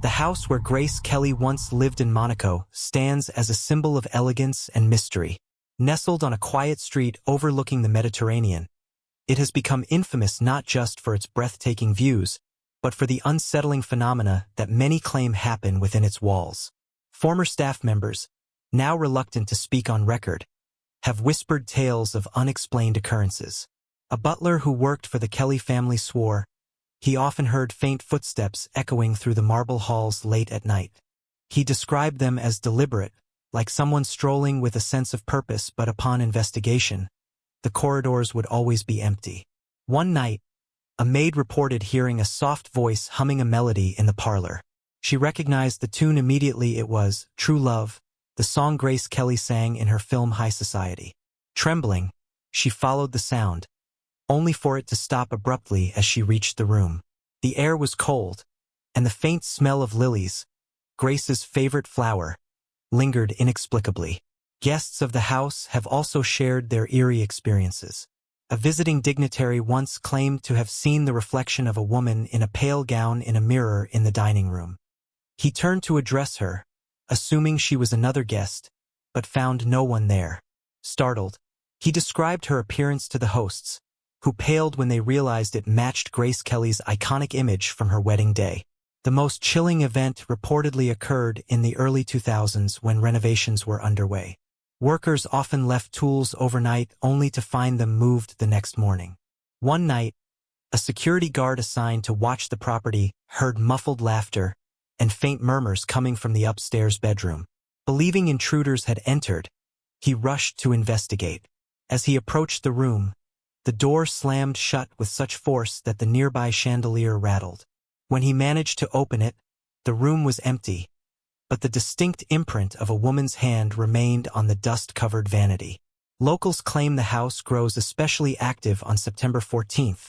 The house where Grace Kelly once lived in Monaco stands as a symbol of elegance and mystery. Nestled on a quiet street overlooking the Mediterranean, it has become infamous not just for its breathtaking views, but for the unsettling phenomena that many claim happen within its walls. Former staff members, now reluctant to speak on record, have whispered tales of unexplained occurrences. A butler who worked for the Kelly family swore he often heard faint footsteps echoing through the marble halls late at night. He described them as deliberate, like someone strolling with a sense of purpose, but upon investigation, the corridors would always be empty. One night, a maid reported hearing a soft voice humming a melody in the parlor. She recognized the tune immediately. It was True Love, the song Grace Kelly sang in her film High Society. Trembling, she followed the sound, only for it to stop abruptly as she reached the room. The air was cold, and the faint smell of lilies, Grace's favorite flower, lingered inexplicably. Guests of the house have also shared their eerie experiences. A visiting dignitary once claimed to have seen the reflection of a woman in a pale gown in a mirror in the dining room. He turned to address her, assuming she was another guest, but found no one there. Startled, he described her appearance to the hosts, who paled when they realized it matched Grace Kelly's iconic image from her wedding day. The most chilling event reportedly occurred in the early 2000s when renovations were underway. Workers often left tools overnight only to find them moved the next morning. One night, a security guard assigned to watch the property heard muffled laughter and faint murmurs coming from the upstairs bedroom. Believing intruders had entered, he rushed to investigate. As he approached the room, the door slammed shut with such force that the nearby chandelier rattled. When he managed to open it, the room was empty, but the distinct imprint of a woman's hand remained on the dust-covered vanity. Locals claim the house grows especially active on September 14th,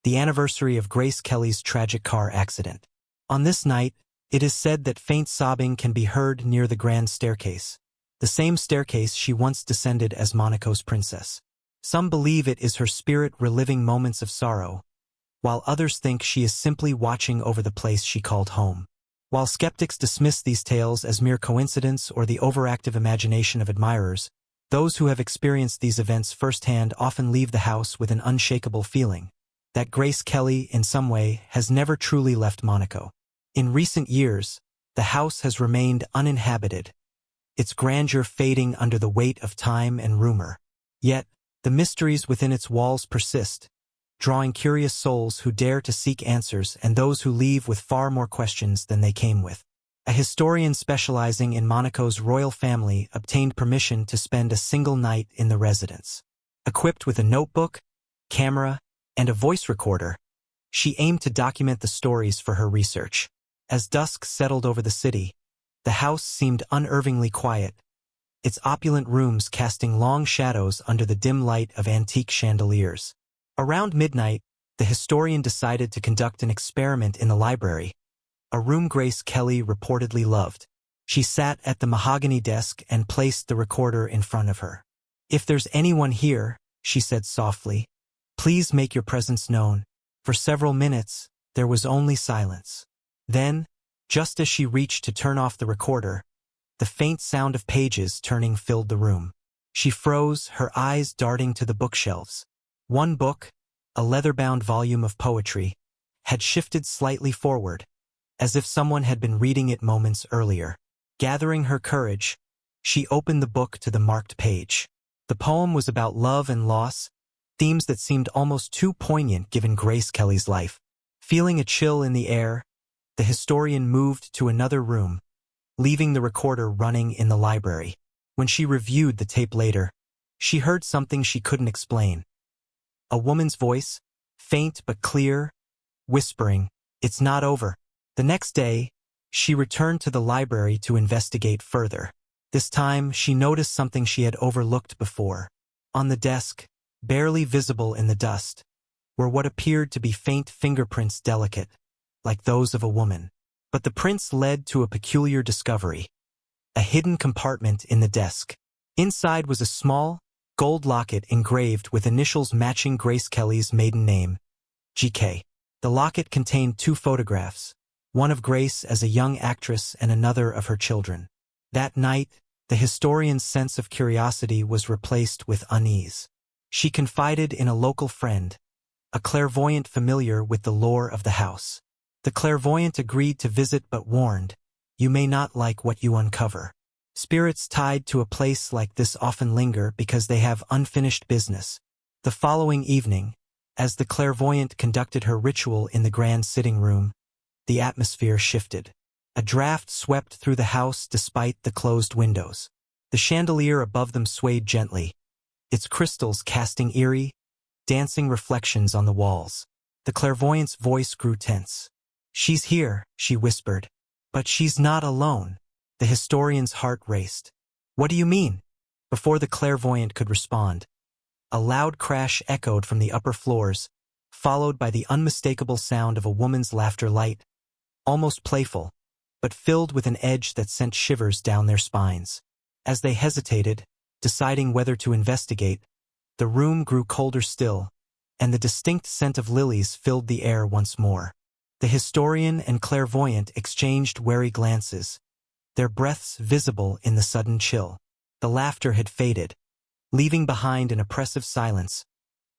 the anniversary of Grace Kelly's tragic car accident. On this night, it is said that faint sobbing can be heard near the grand staircase, the same staircase she once descended as Monaco's princess. Some believe it is her spirit reliving moments of sorrow, while others think she is simply watching over the place she called home. While skeptics dismiss these tales as mere coincidence or the overactive imagination of admirers, those who have experienced these events firsthand often leave the house with an unshakable feeling that Grace Kelly, in some way, has never truly left Monaco. In recent years, the house has remained uninhabited, its grandeur fading under the weight of time and rumor. Yet, the mysteries within its walls persist, drawing curious souls who dare to seek answers and those who leave with far more questions than they came with. A historian specializing in Monaco's royal family obtained permission to spend a single night in the residence. Equipped with a notebook, camera, and a voice recorder, she aimed to document the stories for her research. As dusk settled over the city, the house seemed unnervingly quiet, its opulent rooms casting long shadows under the dim light of antique chandeliers. Around midnight, the historian decided to conduct an experiment in the library, a room Grace Kelly reportedly loved. She sat at the mahogany desk and placed the recorder in front of her. "If there's anyone here," she said softly, "please make your presence known." For several minutes, there was only silence. Then, just as she reached to turn off the recorder, the faint sound of pages turning filled the room. She froze, her eyes darting to the bookshelves. One book, a leather-bound volume of poetry, had shifted slightly forward, as if someone had been reading it moments earlier. Gathering her courage, she opened the book to the marked page. The poem was about love and loss, themes that seemed almost too poignant given Grace Kelly's life. Feeling a chill in the air, the historian moved to another room, leaving the recorder running in the library. When she reviewed the tape later, she heard something she couldn't explain. A woman's voice, faint but clear, whispering, "It's not over." The next day, she returned to the library to investigate further. This time, she noticed something she had overlooked before. On the desk, barely visible in the dust, were what appeared to be faint fingerprints, delicate, like those of a woman. But the prints led to a peculiar discovery: a hidden compartment in the desk. Inside was a small, gold locket engraved with initials matching Grace Kelly's maiden name, GK. The locket contained 2 photographs, one of Grace as a young actress and another of her children. That night, the historian's sense of curiosity was replaced with unease. She confided in a local friend, a clairvoyant familiar with the lore of the house. The clairvoyant agreed to visit but warned, "You may not like what you uncover. Spirits tied to a place like this often linger because they have unfinished business." The following evening, as the clairvoyant conducted her ritual in the grand sitting room, the atmosphere shifted. A draft swept through the house despite the closed windows. The chandelier above them swayed gently, its crystals casting eerie, dancing reflections on the walls. The clairvoyant's voice grew tense. "She's here," she whispered. "But she's not alone." The historian's heart raced. "What do you mean?" Before the clairvoyant could respond, a loud crash echoed from the upper floors, followed by the unmistakable sound of a woman's laughter, light, almost playful, but filled with an edge that sent shivers down their spines. As they hesitated, deciding whether to investigate, the room grew colder still, and the distinct scent of lilies filled the air once more. The historian and clairvoyant exchanged wary glances, their breaths visible in the sudden chill. The laughter had faded, leaving behind an oppressive silence,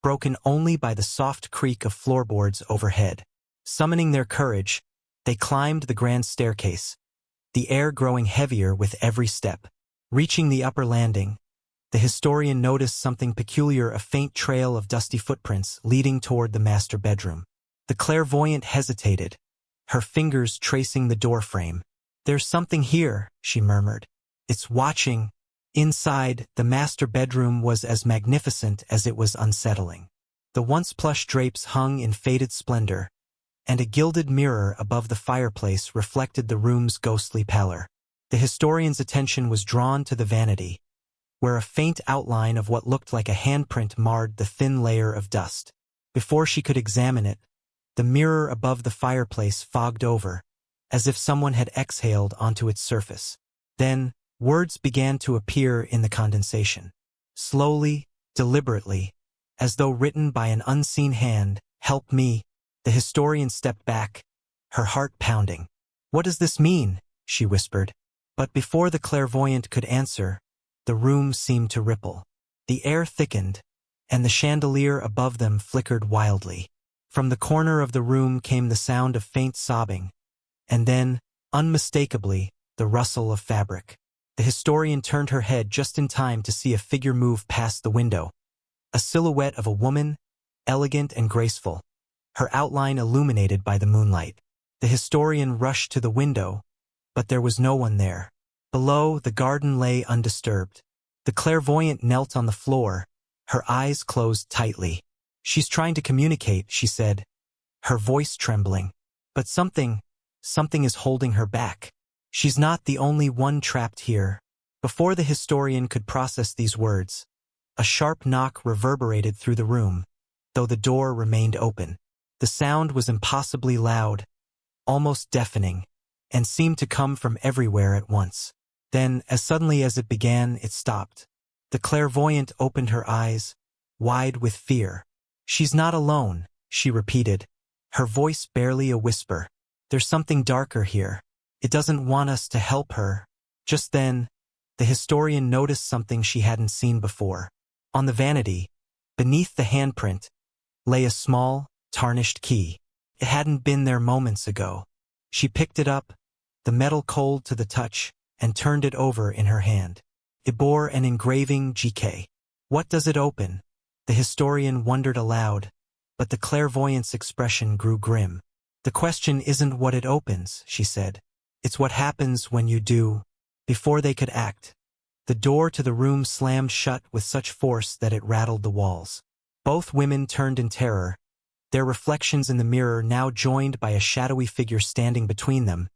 broken only by the soft creak of floorboards overhead. Summoning their courage, they climbed the grand staircase, the air growing heavier with every step. Reaching the upper landing, the historian noticed something peculiar, a faint trail of dusty footprints leading toward the master bedroom. The clairvoyant hesitated, her fingers tracing the doorframe. "There's something here," she murmured. "It's watching." Inside, the master bedroom was as magnificent as it was unsettling. The once plush drapes hung in faded splendor, and a gilded mirror above the fireplace reflected the room's ghostly pallor. The historian's attention was drawn to the vanity, where a faint outline of what looked like a handprint marred the thin layer of dust. Before she could examine it, the mirror above the fireplace fogged over, as if someone had exhaled onto its surface. Then, words began to appear in the condensation. Slowly, deliberately, as though written by an unseen hand. "Help me." The historian stepped back, her heart pounding. "What does this mean?" she whispered. But before the clairvoyant could answer, the room seemed to ripple. The air thickened, and the chandelier above them flickered wildly. From the corner of the room came the sound of faint sobbing, and then, unmistakably, the rustle of fabric. The historian turned her head just in time to see a figure move past the window, a silhouette of a woman, elegant and graceful, her outline illuminated by the moonlight. The historian rushed to the window, but there was no one there. Below, the garden lay undisturbed. The clairvoyant knelt on the floor, her eyes closed tightly. "She's trying to communicate," she said, her voice trembling. "But something is holding her back. She's not the only one trapped here." Before the historian could process these words, a sharp knock reverberated through the room, though the door remained open. The sound was impossibly loud, almost deafening, and seemed to come from everywhere at once. Then, as suddenly as it began, it stopped. The clairvoyant opened her eyes, wide with fear. "She's not alone," she repeated, her voice barely a whisper. "There's something darker here. It doesn't want us to help her." Just then, the historian noticed something she hadn't seen before. On the vanity, beneath the handprint, lay a small, tarnished key. It hadn't been there moments ago. She picked it up, the metal cold to the touch, and turned it over in her hand. It bore an engraving, "GK. What does it open?" The historian wondered aloud, but the clairvoyant's expression grew grim. "The question isn't what it opens," she said. "It's what happens when you do." Before they could act, the door to the room slammed shut with such force that it rattled the walls. Both women turned in terror, their reflections in the mirror now joined by a shadowy figure standing between them,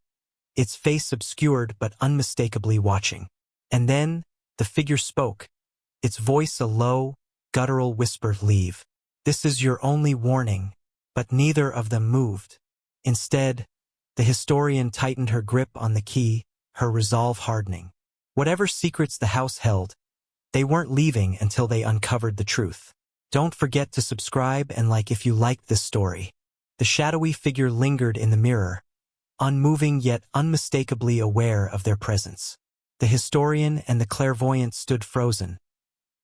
its face obscured but unmistakably watching. And then, the figure spoke, its voice a low, guttural whisper, "Leave. This is your only warning." But neither of them moved. Instead, the historian tightened her grip on the key, her resolve hardening. Whatever secrets the house held, they weren't leaving until they uncovered the truth. Don't forget to subscribe and like if you liked this story. The shadowy figure lingered in the mirror, unmoving yet unmistakably aware of their presence. The historian and the clairvoyant stood frozen,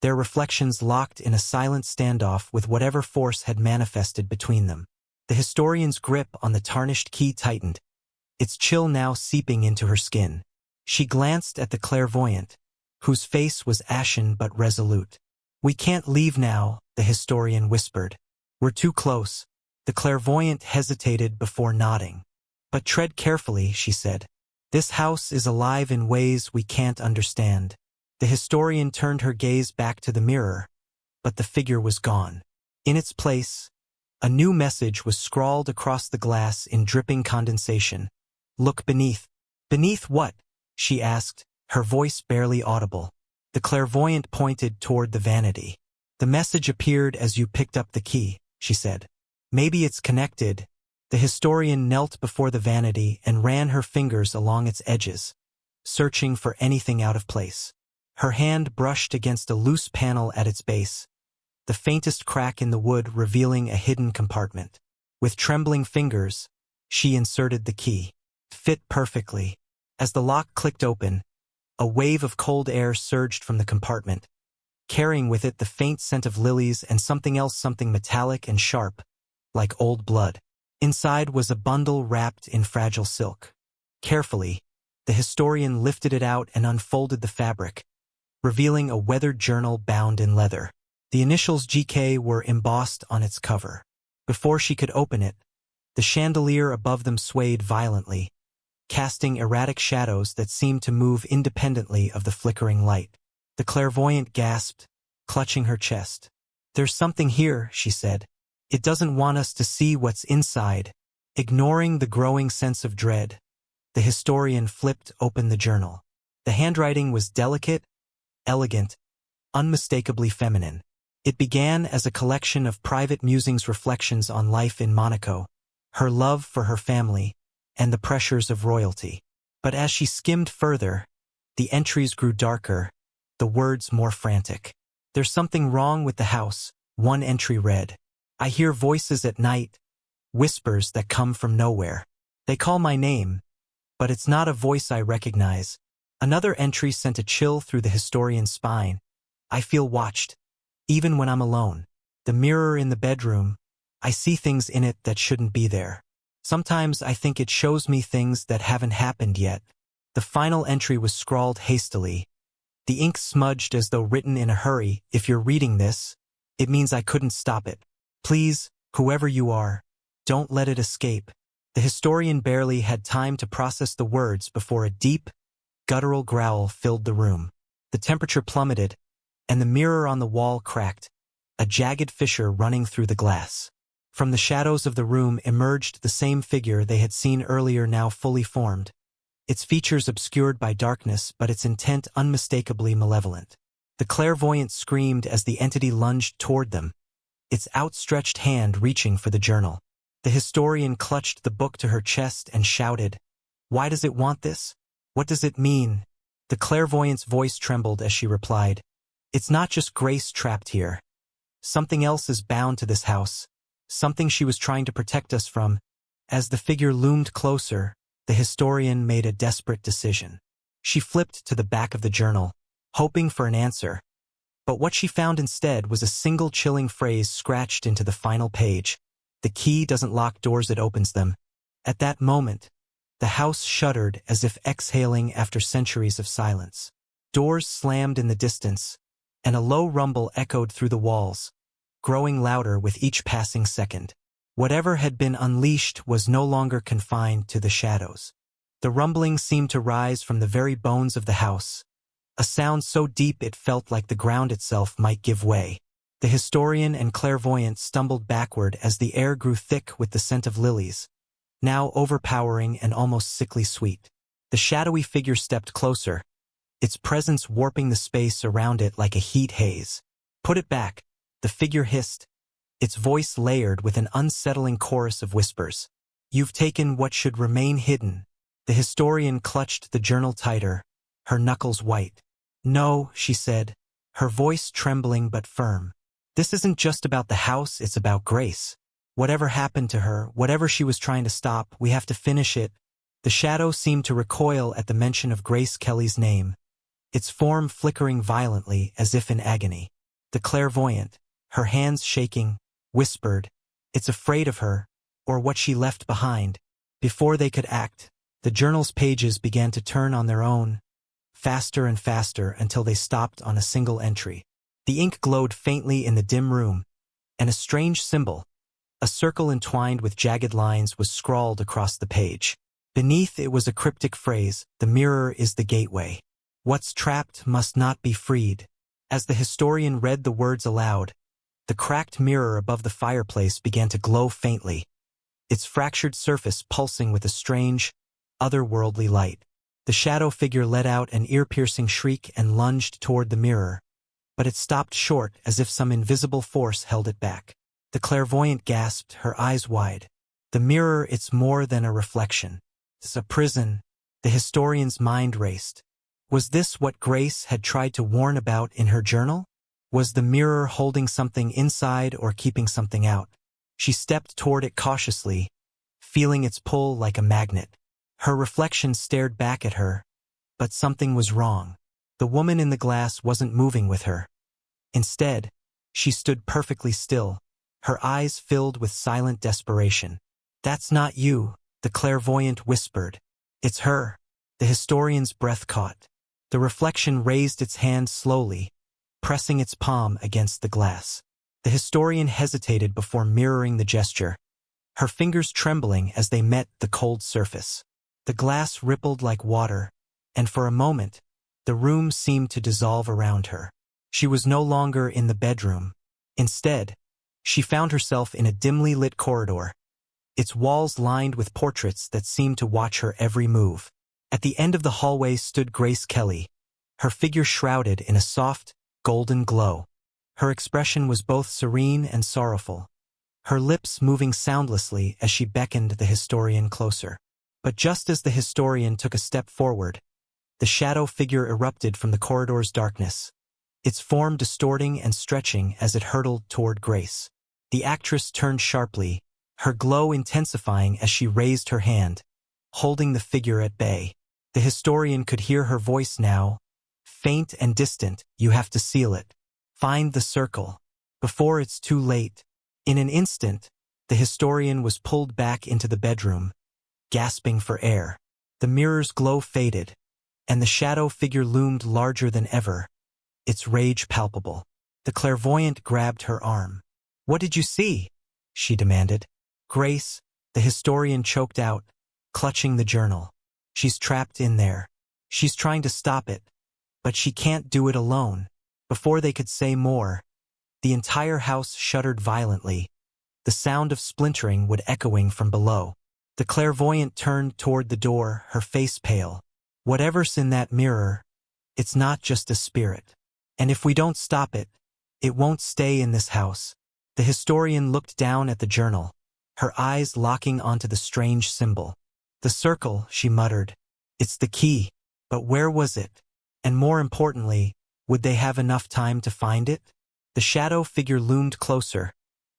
their reflections locked in a silent standoff with whatever force had manifested between them. The historian's grip on the tarnished key tightened, its chill now seeping into her skin. She glanced at the clairvoyant, whose face was ashen but resolute. "We can't leave now," the historian whispered. "We're too close." The clairvoyant hesitated before nodding. "But tread carefully," she said. "This house is alive in ways we can't understand." The historian turned her gaze back to the mirror, but the figure was gone. In its place, a new message was scrawled across the glass in dripping condensation. "Look beneath." "Beneath what?" she asked, her voice barely audible. The clairvoyant pointed toward the vanity. "The message appeared as you picked up the key," she said. "Maybe it's connected." The historian knelt before the vanity and ran her fingers along its edges, searching for anything out of place. Her hand brushed against a loose panel at its base, the faintest crack in the wood revealing a hidden compartment. With trembling fingers, she inserted the key. It fit perfectly. As the lock clicked open, a wave of cold air surged from the compartment, carrying with it the faint scent of lilies and something else, something metallic and sharp, like old blood. Inside was a bundle wrapped in fragile silk. Carefully, the historian lifted it out and unfolded the fabric, revealing a weathered journal bound in leather. The initials GK were embossed on its cover. Before she could open it, the chandelier above them swayed violently, casting erratic shadows that seemed to move independently of the flickering light. The clairvoyant gasped, clutching her chest. "There's something here," she said. "It doesn't want us to see what's inside." Ignoring the growing sense of dread, the historian flipped open the journal. The handwriting was delicate, elegant, unmistakably feminine. It began as a collection of private musings, reflections on life in Monaco, her love for her family, and the pressures of royalty. But as she skimmed further, the entries grew darker, the words more frantic. "There's something wrong with the house," one entry read. "I hear voices at night, whispers that come from nowhere. They call my name, but it's not a voice I recognize." Another entry sent a chill through the historian's spine. "I feel watched, even when I'm alone. The mirror in the bedroom, I see things in it that shouldn't be there. Sometimes I think it shows me things that haven't happened yet." The final entry was scrawled hastily, the ink smudged as though written in a hurry. "If you're reading this, it means I couldn't stop it. Please, whoever you are, don't let it escape." The historian barely had time to process the words before a deep, guttural growl filled the room. The temperature plummeted, and the mirror on the wall cracked, a jagged fissure running through the glass. From the shadows of the room emerged the same figure they had seen earlier, now fully formed, its features obscured by darkness but its intent unmistakably malevolent. The clairvoyant screamed as the entity lunged toward them, its outstretched hand reaching for the journal. The historian clutched the book to her chest and shouted, "Why does it want this? What does it mean?" The clairvoyant's voice trembled as she replied, "It's not just Grace trapped here. Something else is bound to this house, something she was trying to protect us from." As the figure loomed closer, the historian made a desperate decision. She flipped to the back of the journal, hoping for an answer, but what she found instead was a single chilling phrase scratched into the final page. "The key doesn't lock doors, it opens them." At that moment, the house shuddered as if exhaling after centuries of silence. Doors slammed in the distance, and a low rumble echoed through the walls, growing louder with each passing second. Whatever had been unleashed was no longer confined to the shadows. The rumbling seemed to rise from the very bones of the house, a sound so deep it felt like the ground itself might give way. The historian and clairvoyant stumbled backward as the air grew thick with the scent of lilies, now overpowering and almost sickly sweet. The shadowy figure stepped closer, its presence warping the space around it like a heat haze. "Put it back," the figure hissed, its voice layered with an unsettling chorus of whispers. "You've taken what should remain hidden." The historian clutched the journal tighter, her knuckles white. "No," she said, her voice trembling but firm. "This isn't just about the house, it's about Grace. Whatever happened to her, whatever she was trying to stop, we have to finish it. The shadow seemed to recoil at the mention of Grace Kelly's name, its form flickering violently as if in agony. The clairvoyant, her hands shaking, whispered, "It's afraid of her, or what she left behind." Before they could act, the journal's pages began to turn on their own, faster and faster until they stopped on a single entry. The ink glowed faintly in the dim room, and a strange symbol, a circle entwined with jagged lines, was scrawled across the page. Beneath it was a cryptic phrase, "The mirror is the gateway. What's trapped must not be freed." As the historian read the words aloud, the cracked mirror above the fireplace began to glow faintly, its fractured surface pulsing with a strange, otherworldly light. The shadow figure let out an ear-piercing shriek and lunged toward the mirror, but it stopped short as if some invisible force held it back. The clairvoyant gasped, her eyes wide. "The mirror, it's more than a reflection. It's a prison." The historian's mind raced. Was this what Grace had tried to warn about in her journal? Was the mirror holding something inside or keeping something out? She stepped toward it cautiously, feeling its pull like a magnet. Her reflection stared back at her, but something was wrong. The woman in the glass wasn't moving with her. Instead, she stood perfectly still, her eyes filled with silent desperation. "That's not you," the clairvoyant whispered. "It's her." The historian's breath caught. The reflection raised its hand slowly, pressing its palm against the glass. The historian hesitated before mirroring the gesture, her fingers trembling as they met the cold surface. The glass rippled like water, and for a moment, the room seemed to dissolve around her. She was no longer in the bedroom. Instead, she found herself in a dimly lit corridor, its walls lined with portraits that seemed to watch her every move. At the end of the hallway stood Grace Kelly, her figure shrouded in a soft, golden glow. Her expression was both serene and sorrowful, her lips moving soundlessly as she beckoned the historian closer. But just as the historian took a step forward, the shadow figure erupted from the corridor's darkness, its form distorting and stretching as it hurtled toward Grace. The actress turned sharply, her glow intensifying as she raised her hand, holding the figure at bay. The historian could hear her voice now, faint and distant. "You have to seal it. Find the circle, before it's too late." In an instant, the historian was pulled back into the bedroom, gasping for air. The mirror's glow faded, and the shadow figure loomed larger than ever, its rage palpable. The clairvoyant grabbed her arm. "What did you see?" she demanded. "Grace," the historian choked out, clutching the journal. "She's trapped in there. She's trying to stop it, but she can't do it alone." Before they could say more, the entire house shuddered violently, the sound of splintering would echoing from below. The clairvoyant turned toward the door, her face pale. "Whatever's in that mirror, it's not just a spirit. And if we don't stop it, it won't stay in this house." The historian looked down at the journal, her eyes locking onto the strange symbol. "The circle," she muttered. "It's the key. But where was it? And more importantly, would they have enough time to find it?" The shadow figure loomed closer,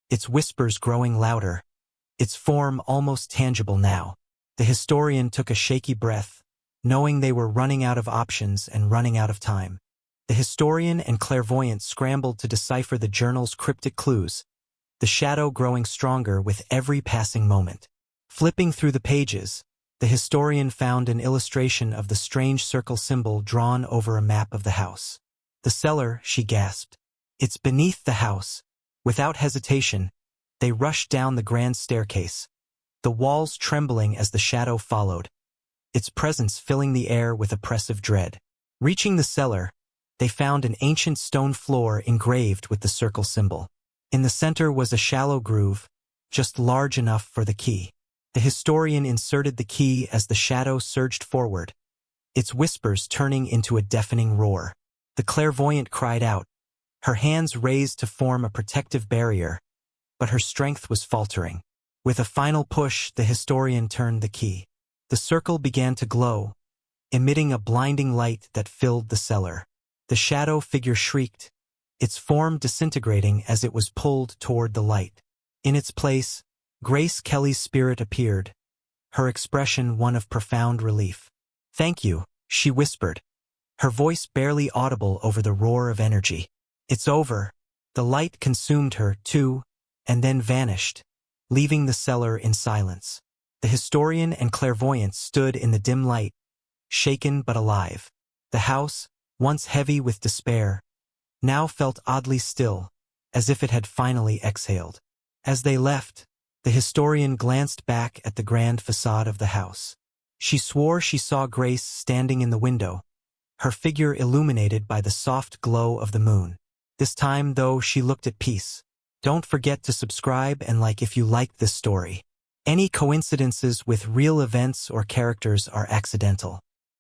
its whispers growing louder, its form almost tangible now. The historian took a shaky breath, knowing they were running out of options and running out of time. The historian and clairvoyant scrambled to decipher the journal's cryptic clues, the shadow growing stronger with every passing moment. Flipping through the pages, the historian found an illustration of the strange circle symbol drawn over a map of the house. "The cellar," she gasped. "It's beneath the house." Without hesitation, they rushed down the grand staircase, the walls trembling as the shadow followed, its presence filling the air with oppressive dread. Reaching the cellar, they found an ancient stone floor engraved with the circle symbol. In the center was a shallow groove, just large enough for the key. The historian inserted the key as the shadow surged forward, its whispers turning into a deafening roar. The clairvoyant cried out, her hands raised to form a protective barrier, but her strength was faltering. With a final push, the historian turned the key. The circle began to glow, emitting a blinding light that filled the cellar. The shadow figure shrieked, its form disintegrating as it was pulled toward the light. In its place, Grace Kelly's spirit appeared, her expression one of profound relief. "Thank you," she whispered, her voice barely audible over the roar of energy. "It's over." The light consumed her, too, and then vanished, leaving the cellar in silence. The historian and clairvoyant stood in the dim light, shaken but alive. The house, once heavy with despair, now felt oddly still, as if it had finally exhaled. As they left, the historian glanced back at the grand facade of the house. She swore she saw Grace standing in the window, her figure illuminated by the soft glow of the moon. This time, though, she looked at peace. Don't forget to subscribe and like if you liked this story. Any coincidences with real events or characters are accidental.